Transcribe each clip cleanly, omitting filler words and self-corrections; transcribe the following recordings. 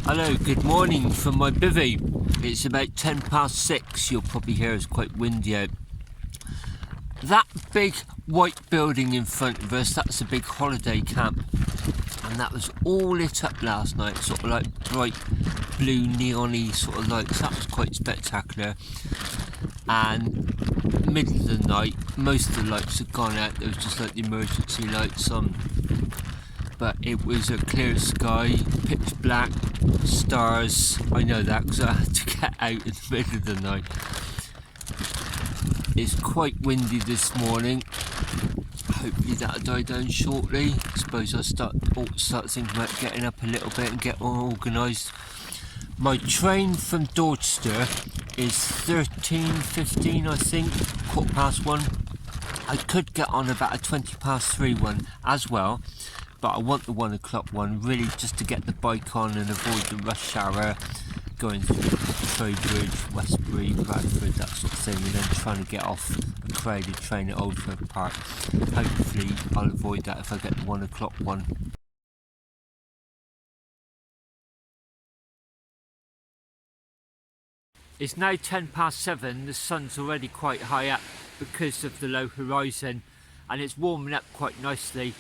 Hello, good morning from my bivvy. It's about 6:10. You'll probably hear it's quite windy out. That big white building in front of us, that's a big holiday camp. And that was all lit up last night, sort of like bright blue neon-y sort of lights. That was quite spectacular. And middle of the night, most of the lights had gone out. There was just like the emergency lights on. But it was a clear sky, pitch black, stars. I know that because I had to get out in the middle of the night. It's quite windy this morning. Hopefully that'll die down shortly. I suppose I'll start thinking about getting up a little bit and get all organised. My train from Dorchester is 13:15, I think, 1:15. I could get on about a 3:20 one as well. But I want the 1 o'clock one, really just to get the bike on and avoid the rush hour going through Trowbridge, Westbury, Bradford, that sort of thing, and then trying to get off a crowded train at Oldford Park. Hopefully I'll avoid that if I get the 1 o'clock one. It's now 7:10, the sun's already quite high up because of the low horizon, and it's warming up quite nicely.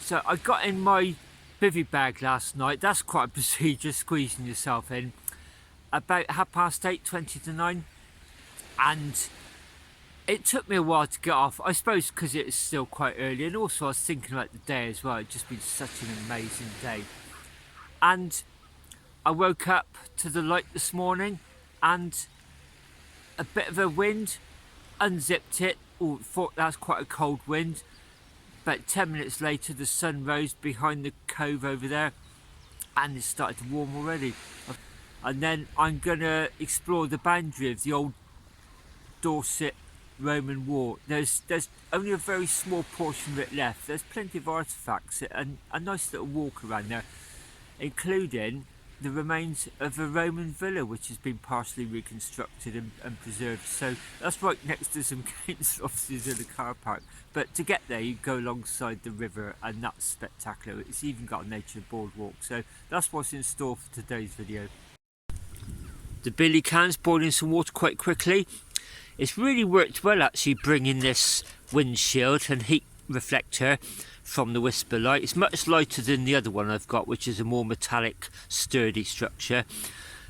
So I got in my bivvy bag last night. That's quite a procedure, squeezing yourself in. About 8:30, 20 to 9. And it took me a while to get off, I suppose because it's still quite early. And also I was thinking about the day as well. It's just been such an amazing day. And I woke up to the light this morning and a bit of a wind. Unzipped it. Oh, thought that's quite a cold wind. About 10 minutes later, the sun rose behind the cove over there and it started to warm already. And then I'm going to explore the boundary of the old Dorset Roman wall. There's only a very small portion of it left. There's plenty of artefacts and a nice little walk around there, including the remains of a Roman villa which has been partially reconstructed and preserved. So that's right next to some council offices in a car park. But to get there you go alongside the river and that's spectacular. It's even got a nature boardwalk. So that's what's in store for today's video. The billy can's boiling some water quite quickly. It's really worked well actually bringing this windshield and heat reflector from the Whisper light. It's much lighter than the other one I've got, which is a more metallic sturdy structure,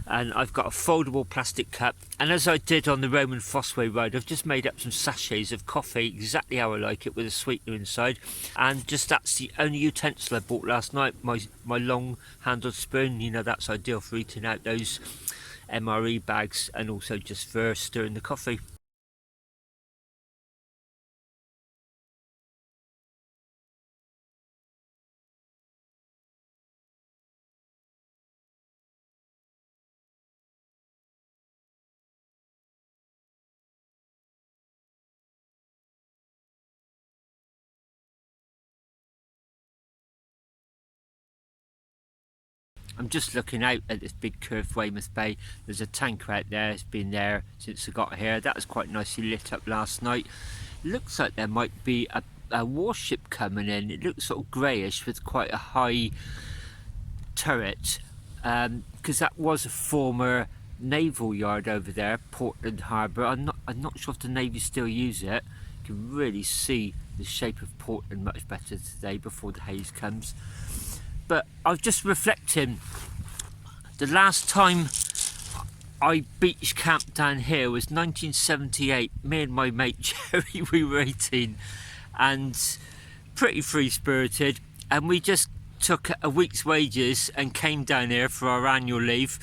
and I've got a foldable plastic cup, and as I did on the Roman Fossway ride, I've just made up some sachets of coffee exactly how I like it with a sweetener inside, and just that's the only utensil I bought last night. My long handled spoon, you know, that's ideal for eating out those MRE bags and also just for stirring the coffee. I'm just looking out at this big curved Weymouth Bay. There's a tanker out there. It's been there since I got here. That was quite nicely lit up last night. Looks like there might be a warship coming in. It looks sort of greyish with quite a high turret, because that was a former naval yard over there, Portland Harbour. I'm not sure if the Navy still use it. You can really see the shape of Portland much better today before the haze comes. But I was just reflecting, the last time I beach camped down here was 1978. Me and my mate Jerry, we were 18 and pretty free-spirited, and we just took a week's wages and came down here for our annual leave,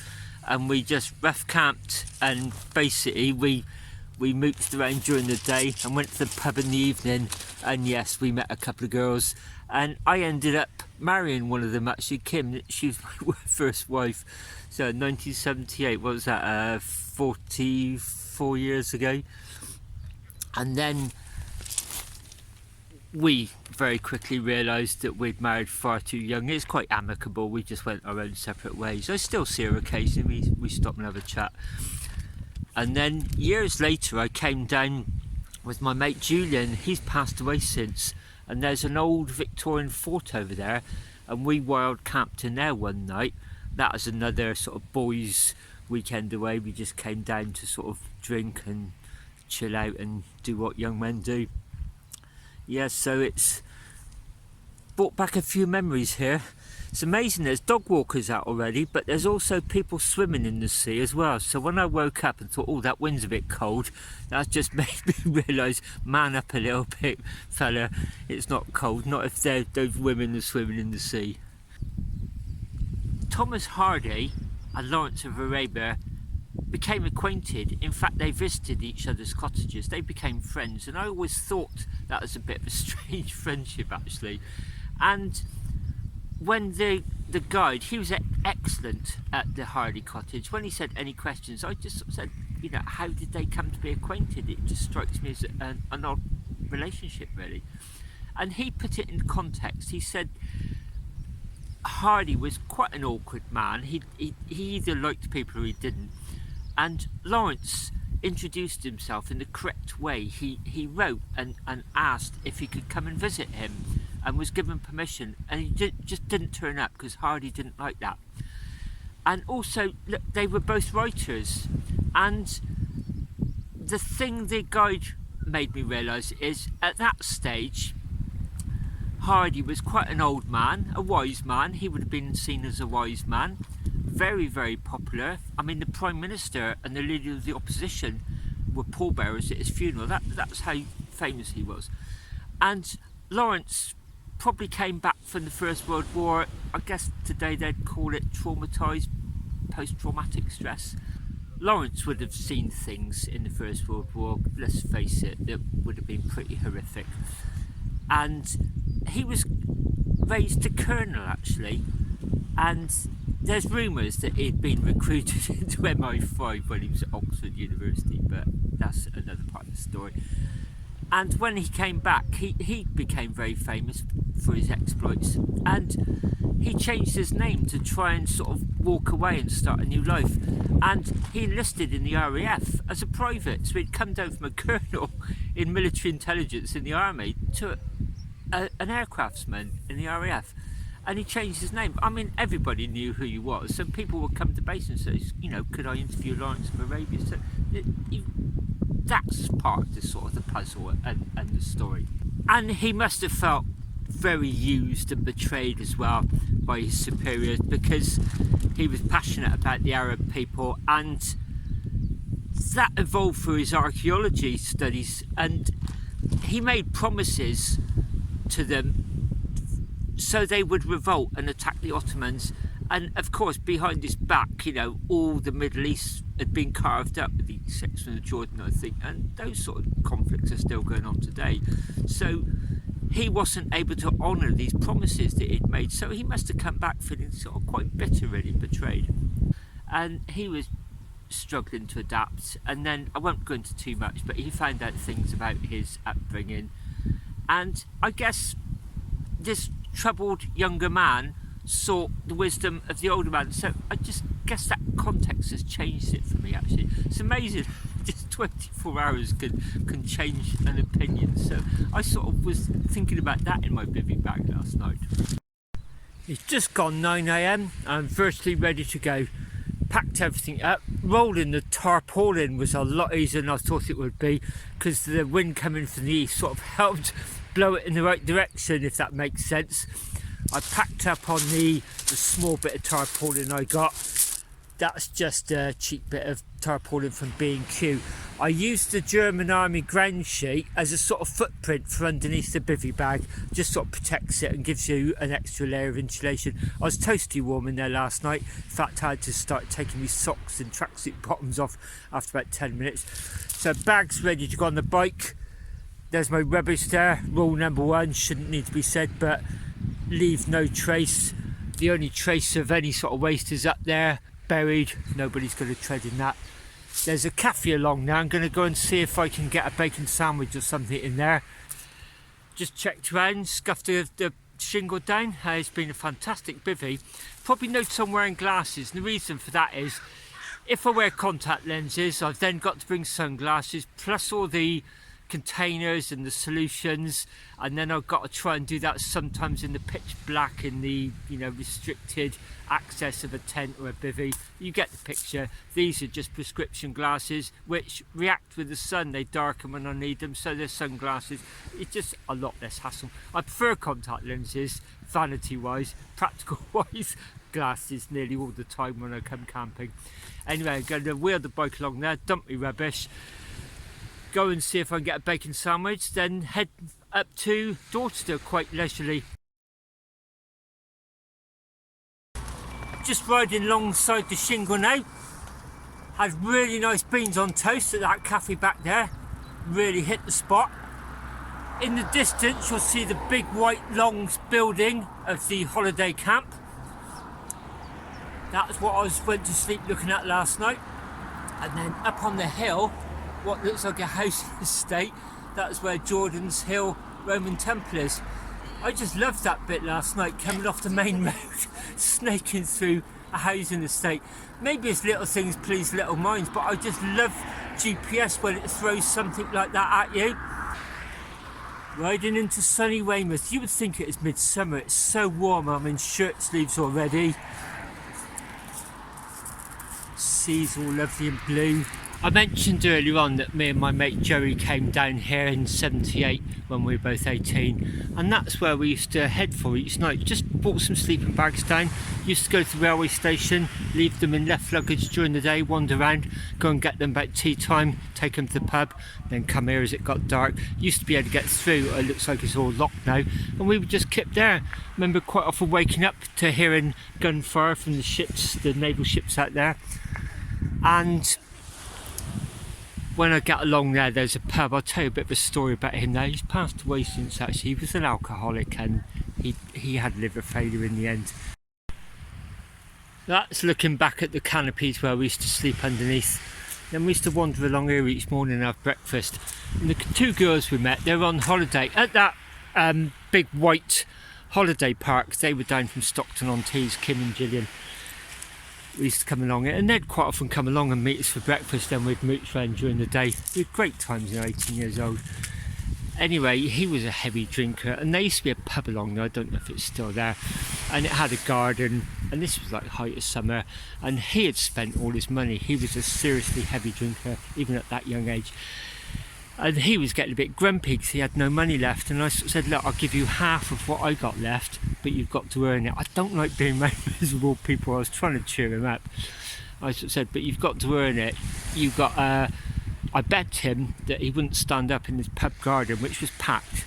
and we just rough camped, and basically we mooched around during the day and went to the pub in the evening, and yes, we met a couple of girls, and I ended up marrying one of them actually, Kim. She was my first wife. So 1978, what was that, 44 years ago. And then we very quickly realised that we'd married far too young. It's quite amicable, we just went our own separate ways. I still see her occasionally, we stop and have a chat. And then years later I came down with my mate Julian. He's passed away since, and there's an old Victorian fort over there, and we wild camped in there one night. that was another sort of boys' weekend away. We just came down to sort of drink and chill out and do what young men do. Yeah, so it's brought back a few memories here. It's amazing, there's dog walkers out already, but there's also people swimming in the sea as well. So when I woke up and thought, oh, that wind's a bit cold, that just made me realise, man up a little bit, fella, it's not cold, not if those women are swimming in the sea. Thomas Hardy and Lawrence of Arabia became acquainted. In fact, they visited each other's cottages. They became friends, and I always thought that was a bit of a strange friendship, actually. And when the guide, he was excellent at the Hardy cottage. When he said any questions, I just sort of said, you know, how did they come to be acquainted? It just strikes me as an odd relationship, really. And he put it in context. He said Hardy was quite an awkward man. He either liked people or he didn't. And Lawrence introduced himself in the correct way. He wrote and asked if he could come and visit him, and was given permission, and he just didn't turn up because Hardy didn't like that. And also, look, they were both writers, and the thing the guide made me realise is, at that stage, Hardy was quite an old man, a wise man. He would have been seen as a wise man, very, very popular. I mean, the Prime Minister and the leader of the opposition were pallbearers at his funeral. That's how famous he was. And Lawrence probably came back from the First World War. I guess today they'd call it traumatised, post-traumatic stress. Lawrence would have seen things in the First World War, let's face it, that would have been pretty horrific. And he was raised to colonel, actually, and there's rumours that he'd been recruited into MI5 when he was at Oxford University, but that's another part of the story. And when he came back, he became very famous for his exploits, and he changed his name to try and sort of walk away and start a new life. And he enlisted in the RAF as a private, so he'd come down from a colonel in military intelligence in the army to an aircraftsman in the RAF. And he changed his name. I mean, everybody knew who he was, so people would come to base and say, you know, could I interview Lawrence of Arabia? So that's part of the sort of the puzzle and the story. And he must have felt very used and betrayed as well by his superiors, because he was passionate about the Arab people, and that evolved through his archaeology studies, and he made promises to them so they would revolt and attack the Ottomans. And of course, behind his back, you know, all the Middle East had been carved up, with the exception of Jordan, I think, and those sort of conflicts are still going on today. So he wasn't able to honour these promises that he'd made, so he must have come back feeling sort of quite bitter, really, betrayed. And he was struggling to adapt, and then, I won't go into too much, but he found out things about his upbringing, and I guess this troubled younger man sought the wisdom of the older man. So I just guess that context has changed it for me, actually. It's amazing, just 24 hours can change an opinion. So I sort of was thinking about that in my bivvy bag last night. It's just gone 9 AM. I'm virtually ready to go. Packed everything up. Rolling the tarpaulin was a lot easier than I thought it would be, because the wind coming from the east sort of helped blow it in the right direction, if that makes sense. I packed up on the small bit of tarpaulin I got. That's just a cheap bit of tarpaulin from B&Q. I used the German Army ground sheet as a sort of footprint for underneath the bivvy bag. Just sort of protects it and gives you an extra layer of insulation. I was toasty warm in there last night. In fact, I had to start taking my socks and tracksuit bottoms off after about 10 minutes. So bag's ready to go on the bike. There's my rubbish there. Rule number 1, shouldn't need to be said, but leave no trace. The only trace of any sort of waste is up there, buried. Nobody's going to tread in that. There's a cafe along now. I'm going to go and see if I can get a bacon sandwich or something in there. Just checked around, scuffed the shingle down. It's been a fantastic bivvy. Probably notice I'm wearing glasses, and the reason for that is, if I wear contact lenses, I've then got to bring sunglasses, plus all the containers and the solutions, and then I've got to try and do that sometimes in the pitch black, in the restricted access of a tent or a bivvy. You get the picture. These are just prescription glasses which react with the sun. They darken when I need them, so they're sunglasses. It's just a lot less hassle. I prefer contact lenses, vanity wise. Practical wise, glasses nearly all the time when I come camping. Anyway, I'm going to wheel the bike along there, dump my rubbish, go and see if I can get a bacon sandwich, then head up to Dorchester quite leisurely. Just riding alongside the shingle now. Had really nice beans on toast at that cafe back there. Really hit the spot. In the distance you'll see the big white long building of the holiday camp. That's what I went to sleep looking at last night. And then up on the hill, what looks like a house estate, that's where Jordan's Hill Roman Temple is. I just loved that bit last night, coming off the main road, snaking through a housing estate. Maybe it's little things please little minds, but I just love GPS when it throws something like that at you. Riding into sunny Weymouth. You would think it is midsummer, it's so warm, I'm in shirt sleeves already. Sea's all lovely and blue. I mentioned earlier on that me and my mate Joey came down here in '78 when we were both 18, and that's where we used to head for each night. Just brought some sleeping bags down, used to go to the railway station, leave them in left luggage during the day, wander around, go and get them about tea time, take them to the pub, then come here as it got dark. Used to be able to get through. It looks like it's all locked now, and we would just keep there. Remember quite often waking up to hearing gunfire from the ships, the naval ships out there. And when I get along there's a pub. I'll tell you a bit of a story about him now. He's passed away since, actually. He was an alcoholic and he had liver failure in the end. That's looking back at the canopies where we used to sleep underneath. Then we used to wander along here each morning and have breakfast. And the two girls we met, they were on holiday at that big white holiday park. They were down from Stockton-on-Tees, Kim and Gillian. We used to come along it, and they'd quite often come along and meet us for breakfast, then we'd mooch around during the day. We had great times, 18 years old. Anyway, he was a heavy drinker, and there used to be a pub along there, I don't know if it's still there, and it had a garden, and this was like height of summer, and he had spent all his money. He was a seriously heavy drinker, even at that young age. And he was getting a bit grumpy because he had no money left, and I sort of said, look, I'll give you half of what I got left, but you've got to earn it. I don't like being around miserable people. I was trying to cheer him up. I sort of said, but you've got to earn it. You got I begged him that he wouldn't stand up in his pub garden, which was packed,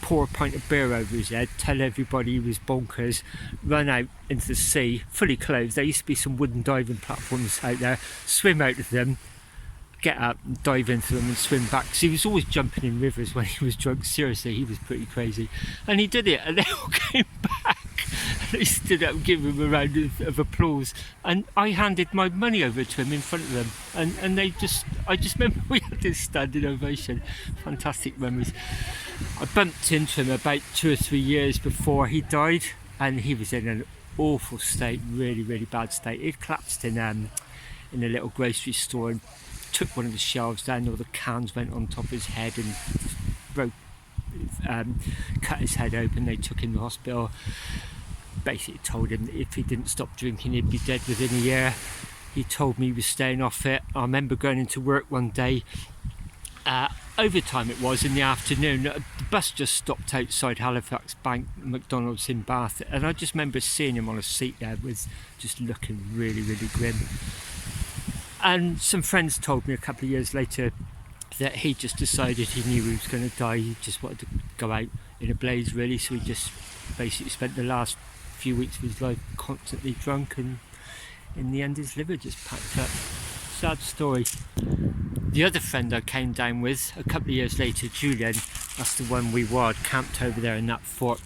pour a pint of beer over his head, tell everybody he was bonkers, run out into the sea fully clothed. There used to be some wooden diving platforms out there, swim out of them, get up and dive into them and swim back, because he was always jumping in rivers when he was drunk. Seriously, he was pretty crazy, and he did it, and they all came back and they stood up and gave him a round of applause, and I handed my money over to him in front of them, and I just remember we had this standing ovation. Fantastic memories. I bumped into him about 2 or 3 years before he died, and he was in an awful state, really bad state. He'd collapsed in a little grocery store and took one of the shelves down, all the cans went on top of his head and cut his head open. They took him to the hospital, basically told him that if he didn't stop drinking he'd be dead within a year. He told me he was staying off it. I remember going into work one day, overtime it was, in the afternoon. The bus just stopped outside Halifax Bank McDonald's in Bath, and I just remember seeing him on a seat there with just looking really grim. And some friends told me a couple of years later that he just decided he knew he was going to die. He just wanted to go out in a blaze, really, so he just basically spent the last few weeks of his life constantly drunk, and in the end his liver just packed up. Sad story. The other friend I came down with a couple of years later, Julian, that's the one we were camped over there in that fort.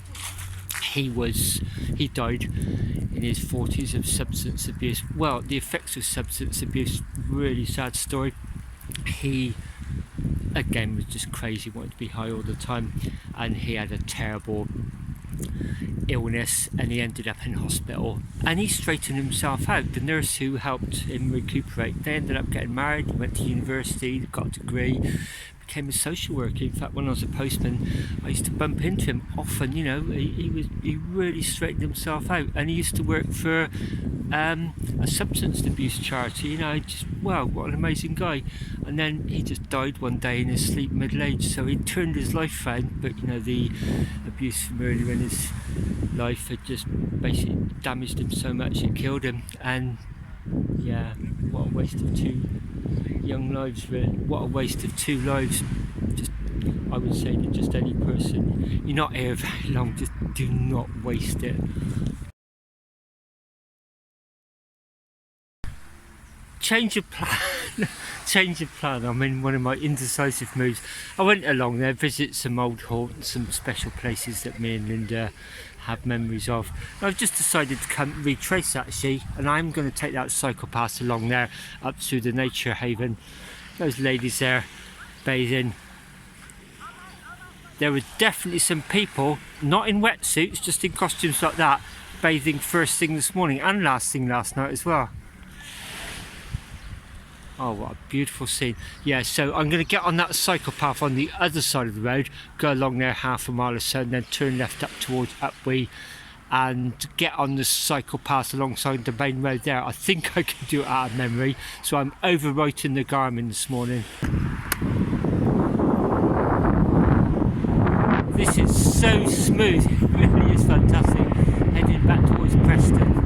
He died in his 40s of substance abuse. Well, the effects of substance abuse, really sad story. He, again, was just crazy, wanted to be high all the time, and he had a terrible illness, and he ended up in hospital, and he straightened himself out. The nurse who helped him recuperate, they ended up getting married, went to university, got a degree, became a social worker. In fact, when I was a postman, I used to bump into him often. You know, he really straightened himself out, and he used to work for a substance abuse charity. You know, just, wow, what an amazing guy. And then he just died one day in his sleep, middle age. So he turned his life around, but you know, the abuse from earlier in his life had just basically damaged him so much it killed him. And yeah, what a waste of two young lives, really. What a waste of two lives. Just, I would say to just any person, you're not here very long, just do not waste it. Change of plan. Change of plan. I'm in one of my indecisive moods. I went along there, visit some old haunts, some special places that me and Linda have memories of. I've just decided to come retrace actually, and I'm going to take that cycle path along there up through the nature haven. Those ladies there bathing. There were definitely some people, not in wetsuits, just in costumes like that, bathing first thing this morning and last thing last night as well. Oh, what a beautiful scene. Yeah, so I'm going to get on that cycle path on the other side of the road, go along there half a mile or so, and then turn left up towards Upwey and get on the cycle path alongside the main road there. I think I can do it out of memory, so I'm overwriting the Garmin this morning. This is so smooth, it really is fantastic. Heading back towards Preston.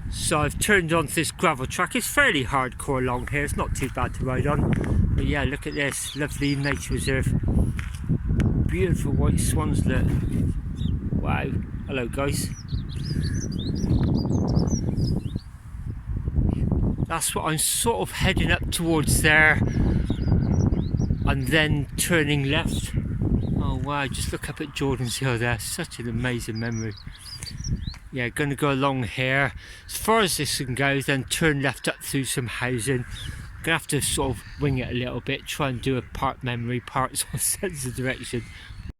So I've turned onto this gravel track. It's fairly hardcore along here, it's not too bad to ride on. But yeah, look at this, lovely nature reserve. Beautiful white swans, look. Wow, hello guys. That's what I'm sort of heading up towards there. And then turning left. Oh wow, just look up at Jordan's Hill there, such an amazing memory. Yeah, going to go along here as far as this can go, then turn left up through some housing. Gonna have to sort of wing it a little bit, try and do a part memory, part sort of sense of direction.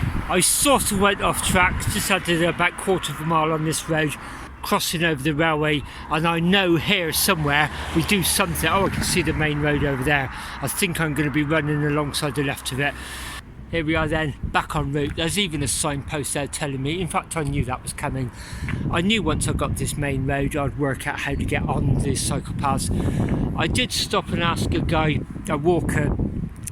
I sort of went off track, just had to do about a quarter of a mile on this road, crossing over the railway, and I know here somewhere we do something. Oh, I can see the main road over there. I think I'm going to be running alongside the left of it. Here we are then, back en route. There's even a signpost there telling me, in fact I knew that was coming. I knew once I got this main road I'd work out how to get on the cycle paths. I did stop and ask a guy, a walker,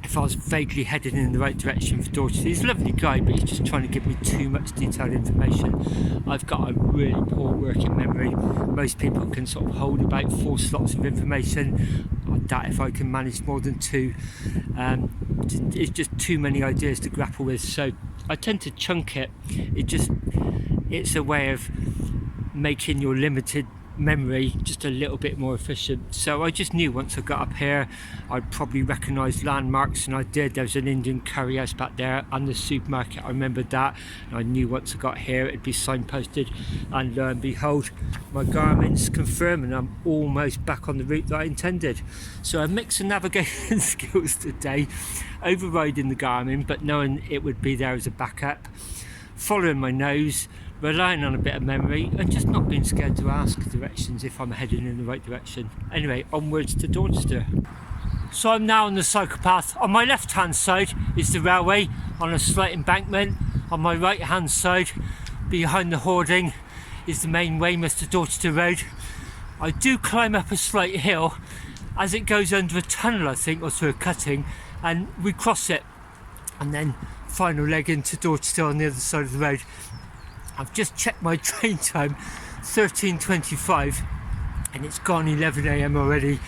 if I was vaguely heading in the right direction for Dorset. He's a lovely guy, but he's just trying to give me too much detailed information. I've got a really poor working memory. Most people can sort of hold about 4 slots of information. I doubt if I can manage more than 2. It's just too many ideas to grapple with, so I tend to chunk it. It's a way of making your limited memory just a little bit more efficient. So I just knew once I got up here I'd probably recognise landmarks, and I did. There was an Indian curry house back there and the supermarket, I remembered that, and I knew once I got here it'd be signposted, and lo and behold, my Garmin's confirming I'm almost back on the route that I intended. So a mix of navigation skills today, overriding the Garmin but knowing it would be there as a backup, following my nose, relying on a bit of memory, and just not being scared to ask directions if I'm heading in the right direction. Anyway, onwards to Dorchester. So I'm now on the cycle path. On my left hand side is the railway on a slight embankment. On my right hand side, behind the hoarding, is the main Weymouth to Dorchester road. I do climb up a slight hill as it goes under a tunnel, I think, or through a cutting, and we cross it, and then final leg into Dorchester on the other side of the road. I've just checked my train time, 13:25, and it's gone 11 AM already,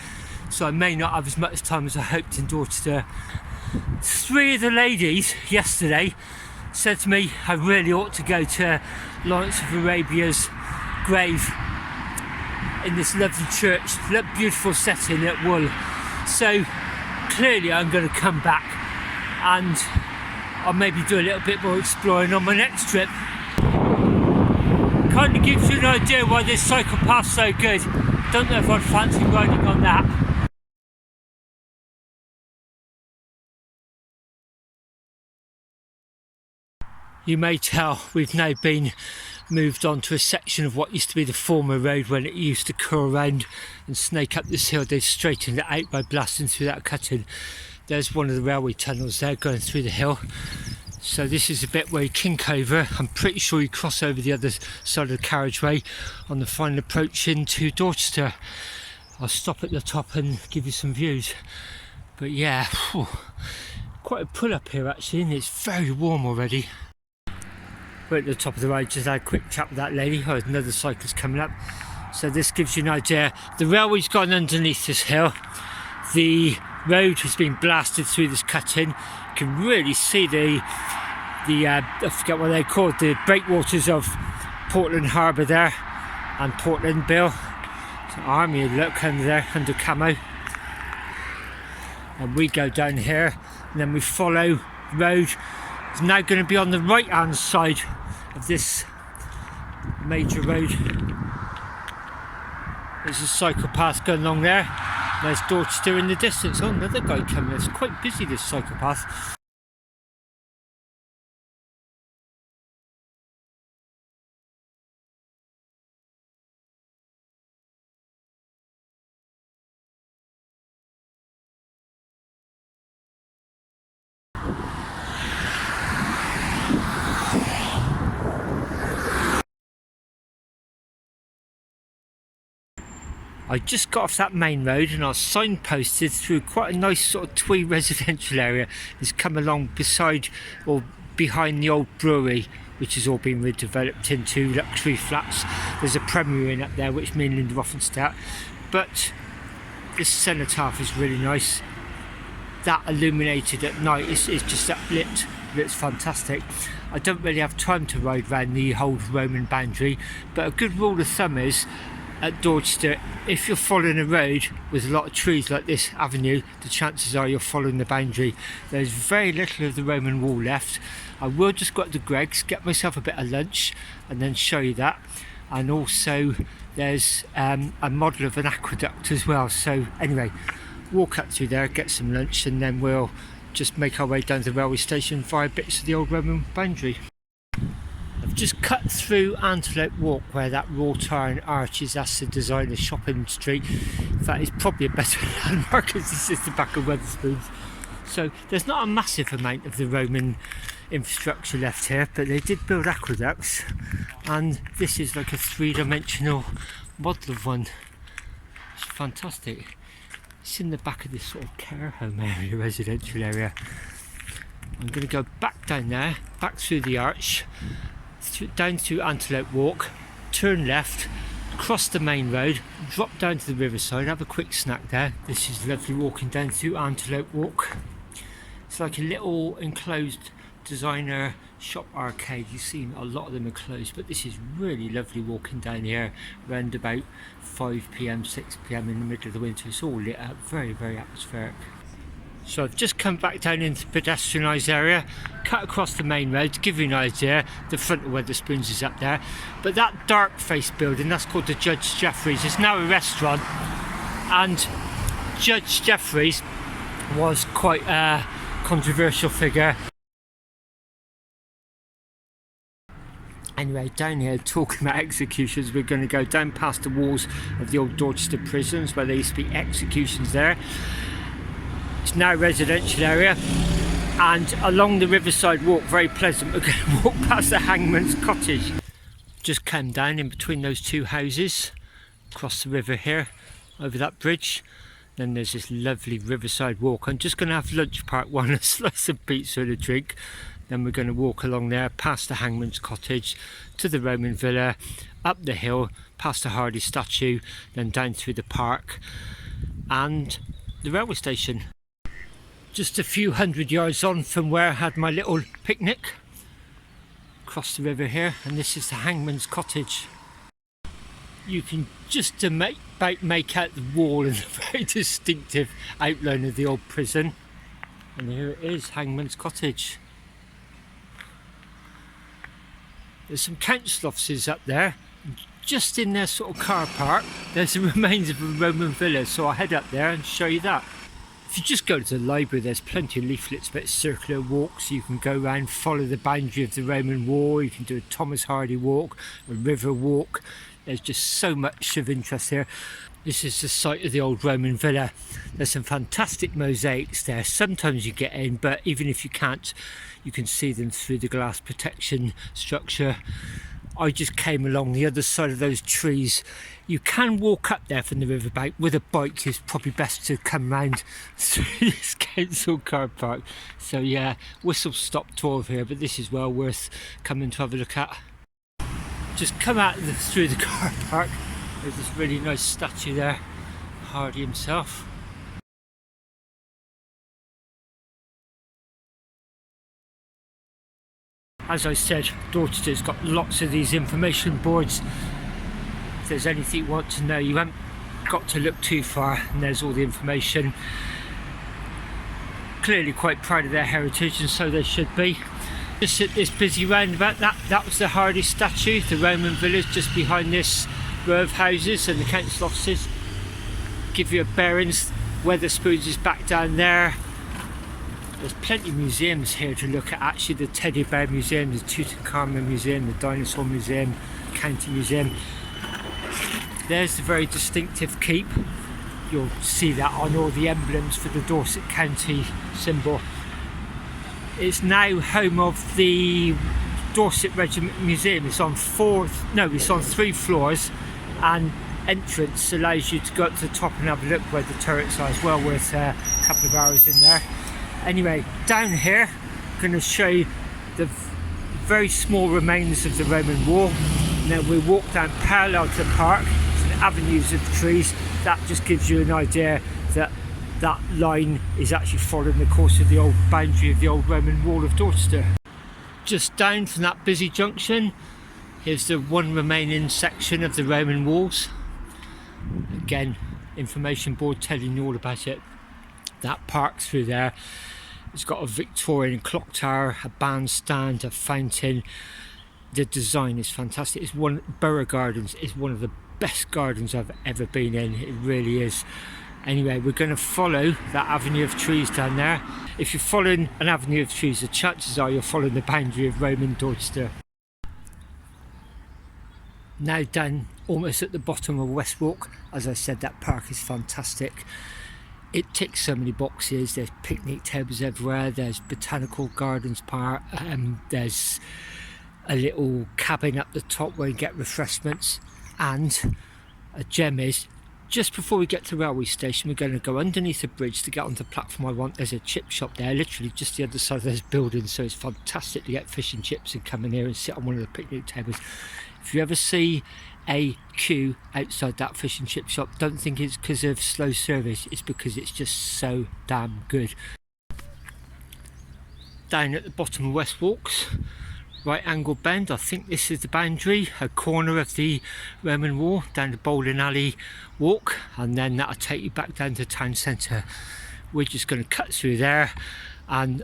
so I may not have as much time as I hoped in Dorchester. 3 of the ladies yesterday said to me I really ought to go to Lawrence of Arabia's grave in this lovely church, beautiful setting at Wool. So clearly I'm going to come back and I'll maybe do a little bit more exploring on my next trip. Kind of gives you an idea why this cycle path's so good. Don't know if I'd fancy riding on that. You may tell we've now been moved on to a section of what used to be the former road when it used to curl around and snake up this hill. They've straightened it out by blasting through that cutting. There's one of the railway tunnels there going through the hill. So this is the bit where you kink over. I'm pretty sure you cross over the other side of the carriageway on the final approach into Dorchester. I'll stop at the top and give you some views. But yeah, whew, quite a pull up here actually, and it's very warm already. We're at the top of the road, just had a quick chat with that lady. Oh, there's another cyclist coming up. So this gives you an idea. The railway's gone underneath this hill. The road has been blasted through this cut-in. You can really see I forget what they called, the breakwaters of Portland Harbour there, and Portland Bill. So army look under there, under camo. And we go down here, and then we follow the road. It's now going to be on the right hand side of this major road. There's a cycle path going along there. There's Dorchester in the distance. Oh, another guy coming. It's quite busy, this cycle path. I just got off that main road and I was signposted through quite a nice sort of twee residential area. It's come along beside or behind the old brewery, which has all been redeveloped into luxury flats. There's a Premier Inn up there, which me and Linda often stay at. But this cenotaph is really nice. That illuminated at night is just uplit. It's fantastic. I don't really have time to ride around the old Roman boundary, but a good rule of thumb is at Dorchester, if you're following a road with a lot of trees like this avenue, the chances are you're following the boundary. There's very little of the Roman wall left. I will just go up to Greg's, get myself a bit of lunch and then show you that. And also there's a model of an aqueduct as well. So anyway, walk up through there, get some lunch, and then we'll just make our way down to the railway station via bits of the old Roman boundary. I've just cut through Antelope Walk where that wrought iron arch is. That's the designer shopping street. In fact, it's probably a better landmark because this is the back of Wetherspoons. So there's not a massive amount of the Roman infrastructure left here, but they did build aqueducts, and this is like a three-dimensional model of one. It's fantastic. It's in the back of this sort of care home area, residential area. I'm going to go back down there, back through the arch, down to Antelope Walk, turn left, cross the main road, drop down to the riverside, have a quick snack there. This is lovely walking down through Antelope Walk. It's like a little enclosed designer shop arcade. You see a lot of them are closed, but this is really lovely walking down here around about 5 p.m, 6 p.m. in the middle of the winter. It's all lit up, very, very atmospheric. So I've just come back down into the pedestrianised area, cut across the main road to give you an idea. The front of Wetherspoons is up there, but that dark faced building, that's called the Judge Jeffreys. It's now a restaurant, and Judge Jeffreys was quite a controversial figure. Anyway, down here talking about executions, we're going to go down past the walls of the old Dorchester prisons where there used to be executions there. It's now a residential area, and along the riverside walk, very pleasant, we're going to walk past the Hangman's Cottage. Just came down in between those two houses, across the river here, over that bridge. Then there's this lovely riverside walk. I'm just going to have lunch part one, a slice of pizza and a drink. Then we're going to walk along there, past the Hangman's Cottage, to the Roman Villa, up the hill, past the Hardy statue, then down through the park, and the railway station. Just a few hundred yards on from where I had my little picnic. Across the river here, and this is the Hangman's Cottage. You can just make out the wall and the very distinctive outline of the old prison. And here it is, Hangman's Cottage. There's some council offices up there. Just in their sort of car park, there's the remains of a Roman villa, so I'll head up there and show you that. If you just go to the library, there's plenty of leaflets about circular walks. You can go around, follow the boundary of the Roman wall. You can do a Thomas Hardy walk, a river walk. There's just so much of interest here. This is the site of the old Roman villa. There's some fantastic mosaics there. Sometimes you get in, but even if you can't, you can see them through the glass protection structure. I just came along the other side of those trees. You can walk up there from the riverbank. With a bike, it's probably best to come round through this council car park. So yeah, whistle stop tour of here, but this is well worth coming to have a look at. Just come out through the car park. There's this really nice statue there, Hardy himself. As I said, Dorchester's got lots of these information boards. If there's anything you want to know, you haven't got to look too far, and there's all the information. Clearly quite proud of their heritage, and so they should be. Just at this busy roundabout, that was the Hardy statue, the Roman village just behind this row of houses and the council offices. Give you a bearings. Wetherspoons is back down there. There's plenty of museums here to look at. Actually, the Teddy Bear Museum, the Tutankhamun Museum, the Dinosaur Museum, County Museum. There's the very distinctive keep. You'll see that on all the emblems for the Dorset County symbol. It's now home of the Dorset Regiment Museum. It's on 3 floors, and entrance allows you to go up to the top and have a look where the turrets are. It's well worth a couple of hours in there. Anyway, down here, I'm going to show you the very small remains of the Roman wall. And then we walk down parallel to the park, avenues of trees. That just gives you an idea that that line is actually following the course of the old boundary of the old Roman wall of Dorchester. Just down from that busy junction, here's the one remaining section of the Roman walls. Again, information board telling you all about it. That park through there, it's got a Victorian clock tower, a bandstand, a fountain. The design is fantastic. Borough Gardens is one of the best gardens I've ever been in. It really is. Anyway, we're going to follow that avenue of trees down there. If you're following an avenue of trees, the chances are you're following the boundary of Roman Dorchester. Now down almost at the bottom of West Walk. As I said, that park is fantastic. It ticks so many boxes. There's picnic tables everywhere. There's botanical gardens park. There's a little cabin up the top where you get refreshments. And a gem is, just before we get to the railway station, we're going to go underneath the bridge to get onto the platform I want. There's a chip shop there, literally just the other side of those buildings, so it's fantastic to get fish and chips and come in here and sit on one of the picnic tables. If you ever see a queue outside that fish and chip shop, don't think it's because of slow service, it's because it's just so damn good. Down at the bottom of West Walks, right angle bend, I think this is the boundary, a corner of the Roman wall, down the bowling alley walk, and then that'll take you back down to town centre. We're just going to cut through there, and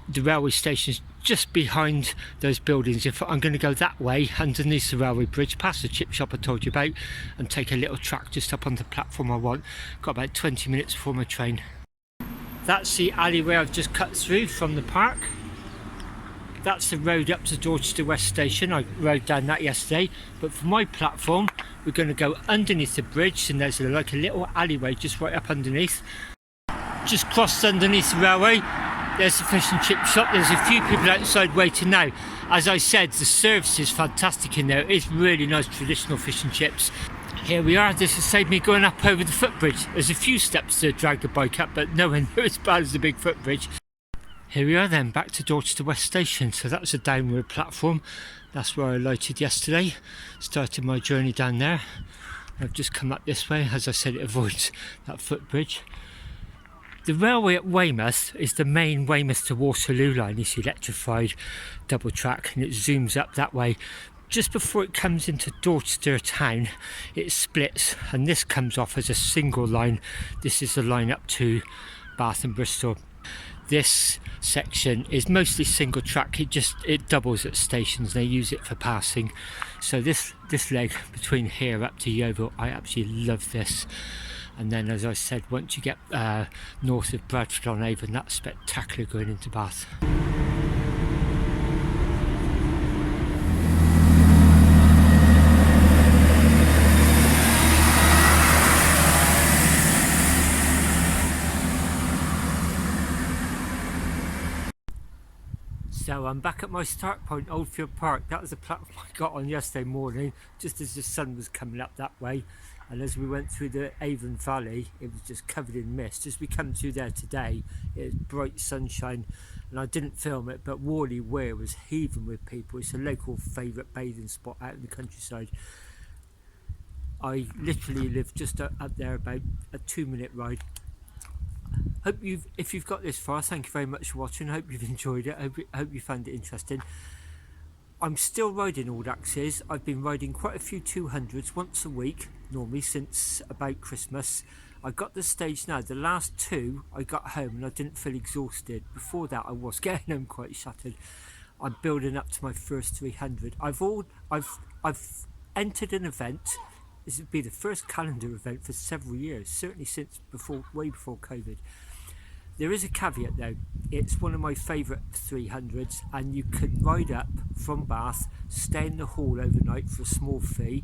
the railway station's just behind those buildings. I'm going to go that way underneath the railway bridge, past the chip shop I told you about, and take a little track just up on the platform I want. Got about 20 minutes before my train. That's the alleyway I've just cut through from the park. That's the road up to Dorchester West Station. I rode down that yesterday, but for my platform we're going to go underneath the bridge, and there's like a little alleyway just right up underneath. Just crossed underneath the railway. There's the fish and chip shop. There's a few people outside waiting now. As I said, the service is fantastic in there. It's really nice traditional fish and chips. Here we are. This has saved me going up over the footbridge. There's a few steps to drag the bike up, but nowhere near as bad as the big footbridge. Here we are then, back to Dorchester West Station. So that's a downward platform. That's where I alighted yesterday. Started my journey down there. I've just come up this way. As I said, it avoids that footbridge. The railway at Weymouth is the main Weymouth to Waterloo line. It's electrified double track, and it zooms up that way. Just before it comes into Dorchester town, it splits, and this comes off as a single line. This is the line up to Bath and Bristol. This section is mostly single track. It doubles at stations. They use it for passing. So this leg between here up to Yeovil, I absolutely love this. And then, as I said, once you get north of Bradford on Avon, that's spectacular going into Bath. So I'm back at my start point, Oldfield Park. That was the platform I got on yesterday morning, just as the sun was coming up that way. And as we went through the Avon Valley, it was just covered in mist. As we come through there today, it was bright sunshine, and I didn't film it, but Worley Weir was heaving with people. It's a local favourite bathing spot out in the countryside. I literally live just up there, about a 2-minute ride. If you've got this far, thank you very much for watching. I hope you've enjoyed it. I hope you found it interesting. I'm still riding old axes. I've been riding quite a few 200s once a week, normally since about Christmas. I got the stage now. The last two I got home and I didn't feel exhausted. Before that I was getting home quite shattered. I'm building up to my first 300. I've entered an event. This would be the first calendar event for several years, certainly since way before COVID. There is a caveat though. It's one of my favourite 300s, and you could ride up from Bath, stay in the hall overnight for a small fee,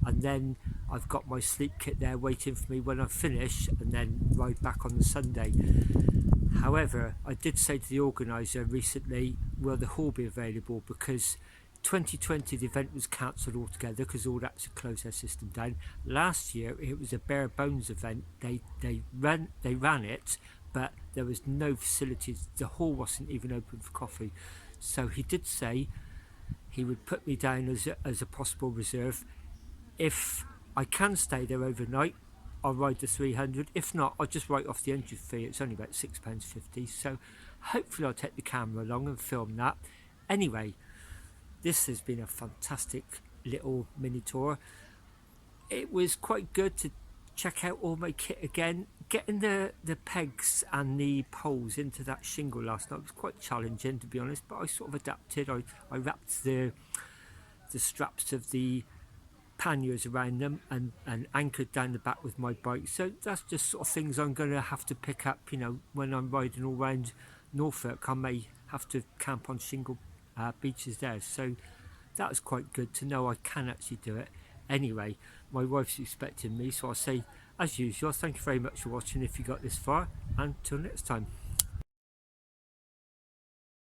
and then I've got my sleep kit there waiting for me when I finish, and then ride back on the Sunday. However, I did say to the organiser recently, will the hall be available, because 2020 the event was cancelled altogether because all that to close their system down. Last year it was a bare bones event. They ran it, but there was no facilities. The hall wasn't even open for coffee. So he did say he would put me down as a possible reserve. If I can stay there overnight, I'll ride the 300. If not, I'll just write off the entry fee. It's only about £6.50. So hopefully I'll take the camera along and film that. Anyway, this has been a fantastic little mini tour. It was quite good to check out all my kit again. Getting the pegs and the poles into that shingle last night was quite challenging, to be honest, but I sort of adapted. I wrapped the straps of the panniers around them and anchored down the back with my bike. So that's just sort of things I'm going to have to pick up, when I'm riding all around Norfolk. I may have to camp on shingle beaches there. So that was quite good to know I can actually do it. Anyway, my wife's expecting me, so I'll say, as usual, thank you very much for watching if you got this far, and until next time.